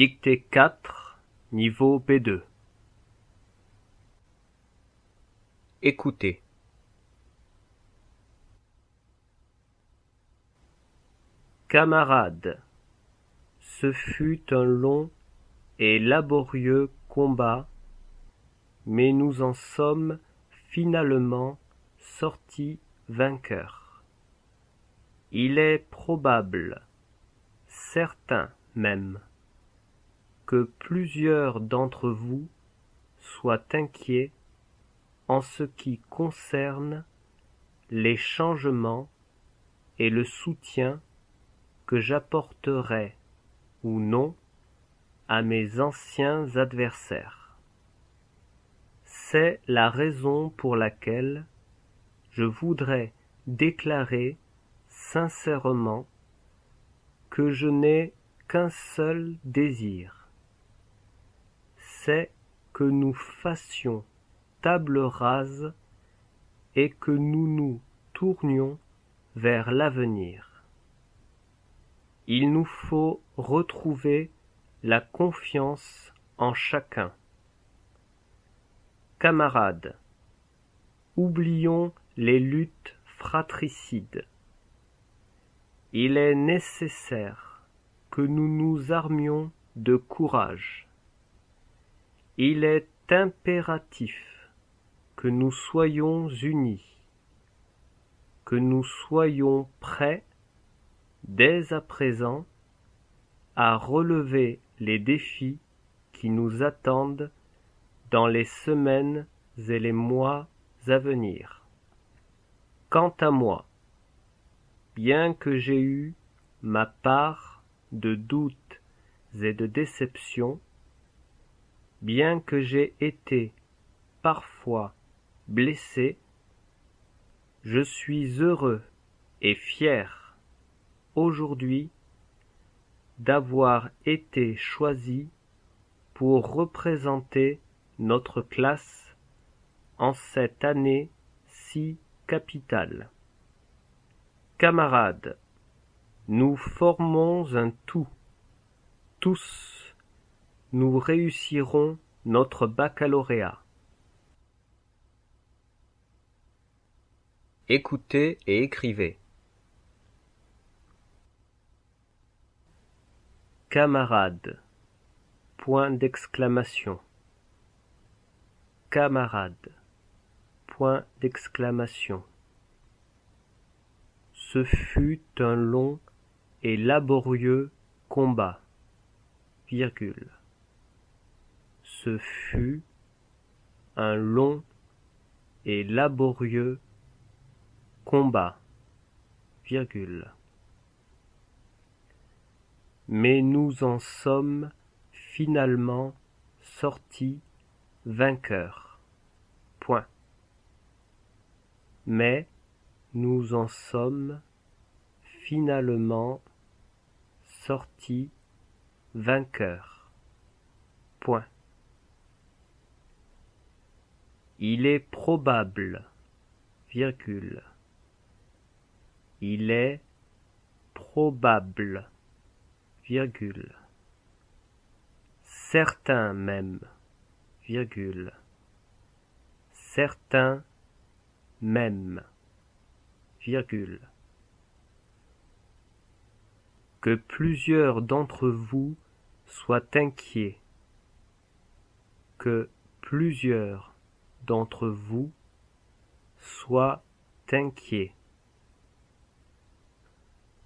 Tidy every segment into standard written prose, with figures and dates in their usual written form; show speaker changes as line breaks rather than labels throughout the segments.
Dictée 4, niveau B2. Écoutez. Camarades, ce fut un long et laborieux combat, mais nous en sommes finalement sortis vainqueurs. Il est probable, certain même, que plusieurs d'entre vous soient inquiets en ce qui concerne les changements et le soutien que j'apporterai ou non à mes anciens adversaires. C'est la raison pour laquelle je voudrais déclarer sincèrement que je n'ai qu'un seul désir, c'est que nous fassions table rase et que nous nous tournions vers l'avenir. Il nous faut retrouver la confiance en chacun. Camarades, oublions les luttes fratricides. Il est nécessaire que nous nous armions de courage. Il est impératif que nous soyons unis, que nous soyons prêts, dès à présent, à relever les défis qui nous attendent dans les semaines et les mois à venir. Quant à moi, bien que j'ai eu ma part de doutes et de déceptions, bien que j'ai été parfois blessé, je suis heureux et fier aujourd'hui d'avoir été choisi pour représenter notre classe en cette année si capitale. Camarades, nous formons un tout. Tous, nous réussirons notre baccalauréat. Écoutez et écrivez. Camarades, point d'exclamation. Camarades, point d'exclamation. Ce fut un long et laborieux combat, virgule. Ce fut un long et laborieux combat, virgule. Mais nous en sommes finalement sortis vainqueurs. Point. Mais nous en sommes finalement sortis vainqueurs. Point. Il est probable, virgule. Il est probable, virgule. Certain même, virgule. Certain même, virgule. Que plusieurs d'entre vous soient inquiets, que plusieurs d'entre vous soient inquiets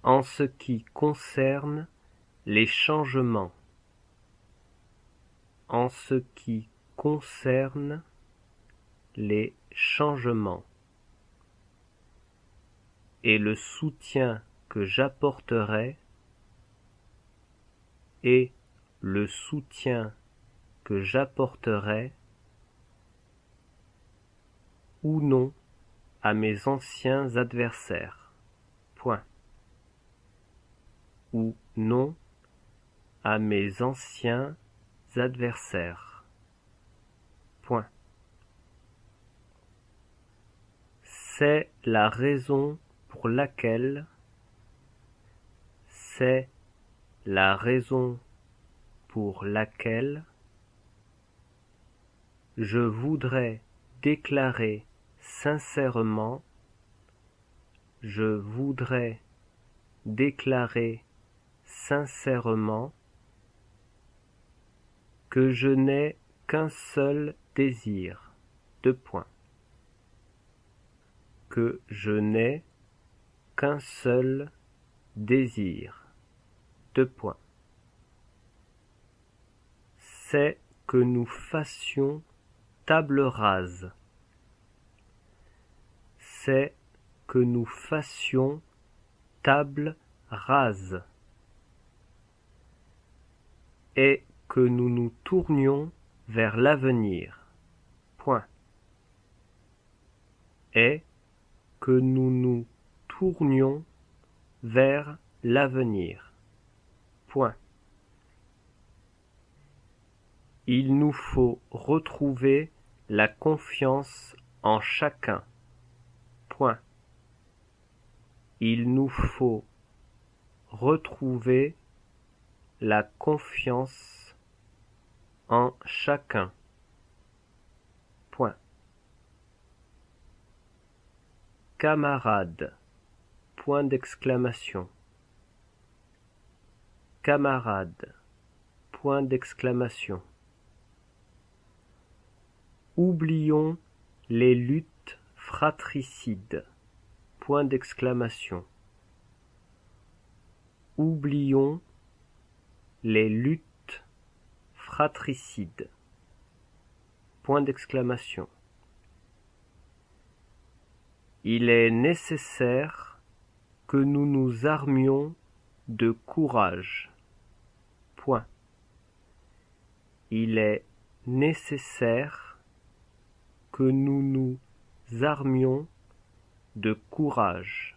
en ce qui concerne les changements, en ce qui concerne les changements et le soutien que j'apporterai et le soutien que j'apporterai ou non à mes anciens adversaires. Point. Ou non à mes anciens adversaires. Point. C'est la raison pour laquelle pour laquelle je voudrais déclarer sincèrement, je voudrais déclarer sincèrement que je n'ai qu'un seul désir, que je n'ai qu'un seul désir, c'est que nous fassions table rase, c'est que nous fassions table rase, et que nous nous tournions vers l'avenir, et que nous nous tournions vers l'avenir, Il nous faut retrouver la confiance en chacun, Il nous faut retrouver la confiance en chacun, Camarade, Camarade, Oublions les luttes fratricides, Oublions les luttes fratricides, Il est nécessaire que nous nous armions de courage, Il est nécessaire que nous nous armions de courage,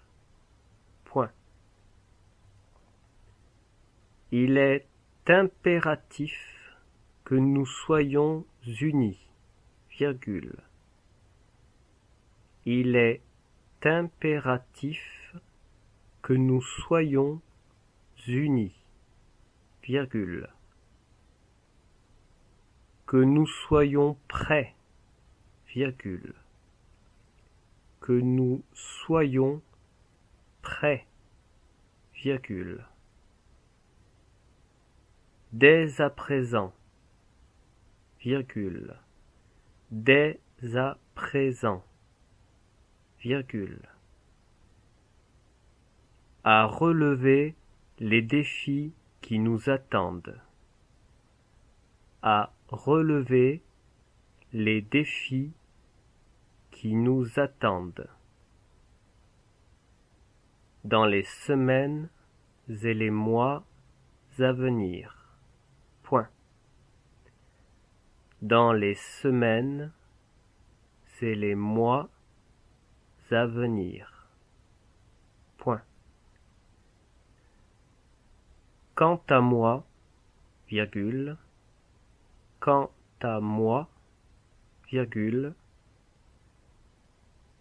Il est impératif que nous soyons unis, Il est impératif que nous soyons unis, que nous soyons prêts, que nous soyons prêts, dès à présent, dès à présent, à relever les défis qui nous attendent, à relever les défis qui nous attendent dans les semaines et les mois à venir, dans les semaines et les mois à venir, Quant à moi, quant à moi,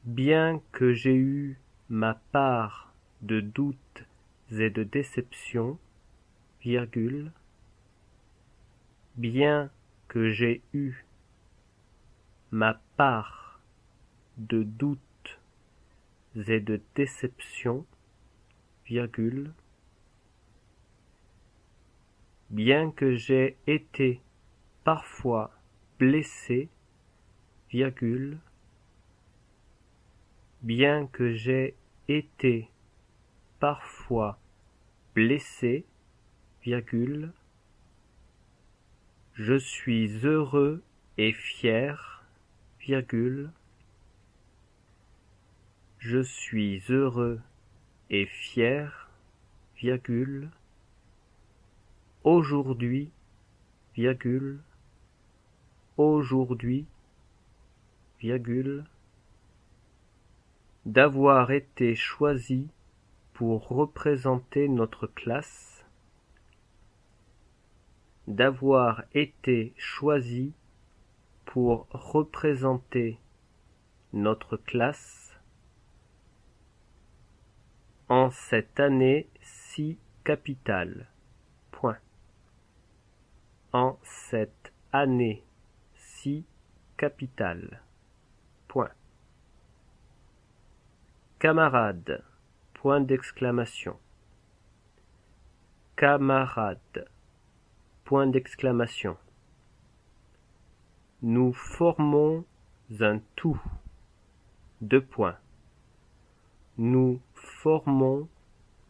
bien que j'ai eu ma part de doutes et de déceptions, bien que j'ai eu ma part de doutes et de déceptions, bien que j'ai été parfois blessé, bien que j'ai été parfois blessé, je suis heureux et fier, je suis heureux et fier, aujourd'hui, aujourd'hui, d'avoir été choisi pour représenter notre classe, d'avoir été choisi pour représenter notre classe en cette année si capitale. cette année si capitale. Point. Camarades, point d'exclamation. Camarades, point d'exclamation. Nous formons un tout. Deux points. Nous formons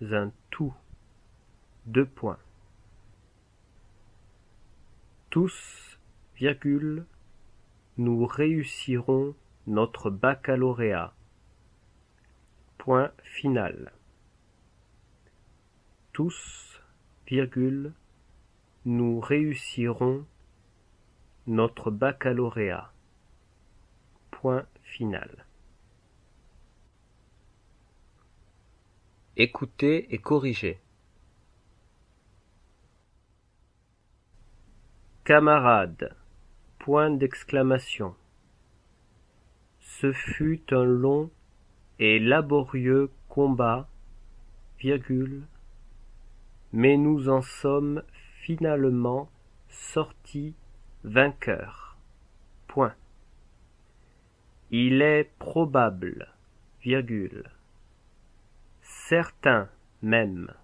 un tout. Deux points. Tous, virgule, nous réussirons notre baccalauréat. Point final. Tous, virgule, nous réussirons notre baccalauréat. Point final. Écoutez et corrigez. Camarades, point d'exclamation. Ce fut un long et laborieux combat, virgule, mais nous en sommes finalement sortis vainqueurs. Point. Il est probable, virgule, certain même,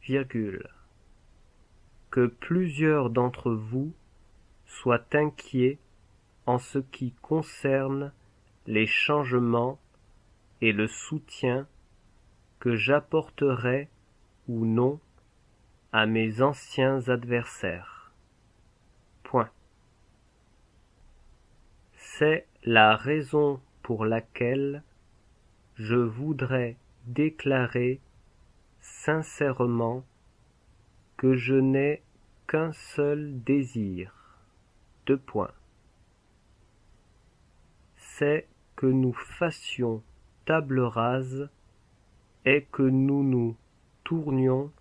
virgule, que plusieurs d'entre vous soient inquiets en ce qui concerne les changements et le soutien que j'apporterai ou non à mes anciens adversaires. Point. C'est la raison pour laquelle je voudrais déclarer sincèrement que je n'ai qu'un seul désir. Deux points. C'est que nous fassions table rase et que nous nous tournions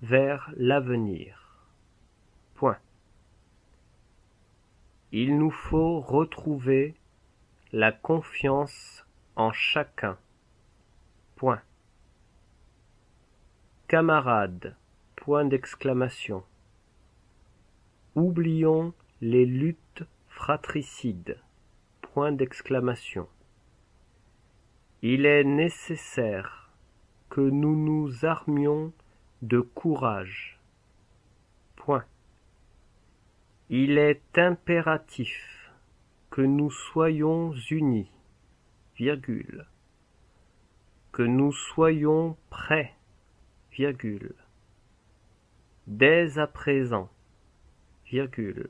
vers l'avenir. Point. Il nous faut retrouver la confiance en chacun. Point. Camarades, point d'exclamation. Oublions les luttes fratricides. Point d'exclamation. Il est nécessaire que nous nous armions de courage. Point. Il est impératif que nous soyons unis, virgule, que nous soyons prêts, virgule, dès à présent, virgule,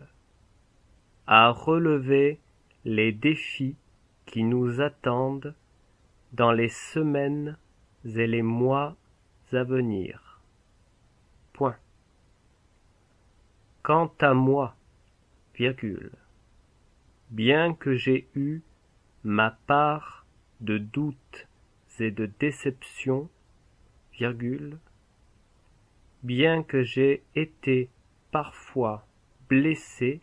à relever les défis qui nous attendent dans les semaines et les mois à venir. Point. Quant à moi, virgule, bien que j'ai eu ma part de doutes et de déceptions, virgule, bien que j'ai été parfois blessé,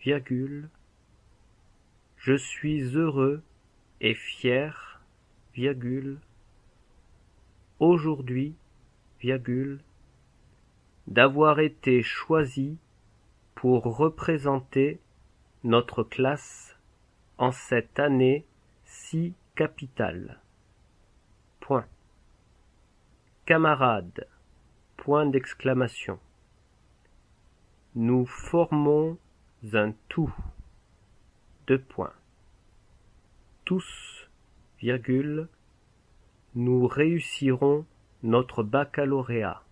virgule, je suis heureux et fier, virgule, aujourd'hui, virgule, d'avoir été choisi pour représenter notre classe en cette année si capitale. Point. Camarades, point d'exclamation. Nous formons un tout. Deux points. Tous, virgule, nous réussirons notre baccalauréat.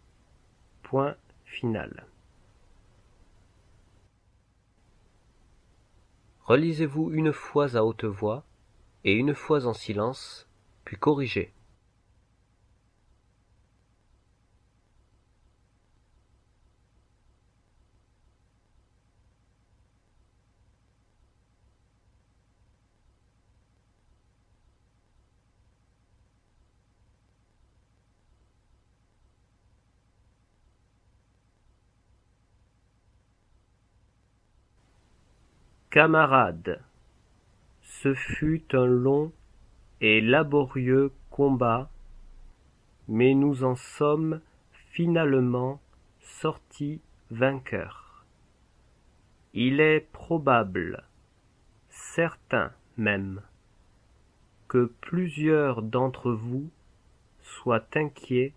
Point final. Relisez-vous une fois à haute voix et une fois en silence, puis corrigez. Camarades, ce fut un long et laborieux combat, mais nous en sommes finalement sortis vainqueurs. Il est probable, certain même, que plusieurs d'entre vous soient inquiets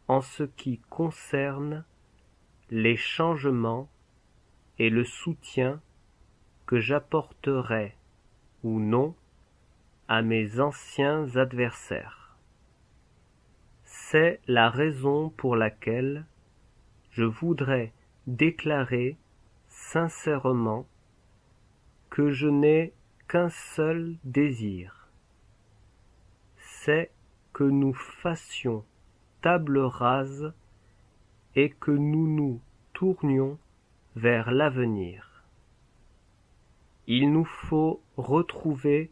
en ce qui concerne les changements et le soutien que j'apporterai ou non à mes anciens adversaires. C'est la raison pour laquelle je voudrais déclarer sincèrement que je n'ai qu'un seul désir, c'est que nous fassions table rase et que nous nous tournions vers l'avenir. Il nous faut retrouver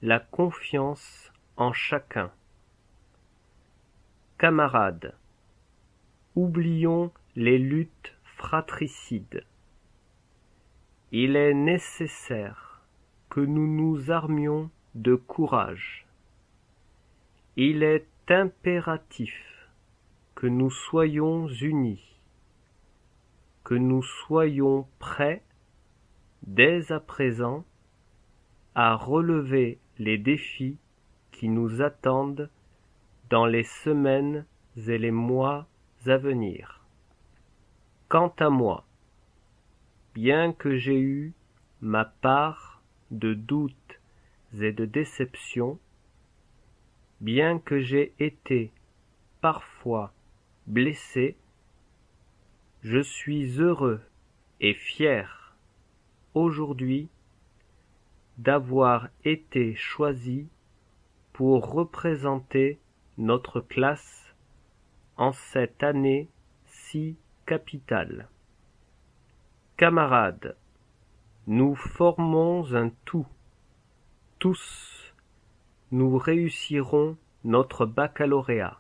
la confiance en chacun. Camarades, oublions les luttes fratricides. Il est nécessaire que nous nous armions de courage. Il est impératif que nous soyons unis, que nous soyons prêts, dès à présent, à relever les défis qui nous attendent dans les semaines et les mois à venir. Quant à moi, bien que j'ai eu ma part de doutes et de déceptions, bien que j'ai été parfois blessé, je suis heureux et fier aujourd'hui d'avoir été choisi pour représenter notre classe en cette année si capitale. Camarades, nous formons un tout. Tous, nous réussirons notre baccalauréat.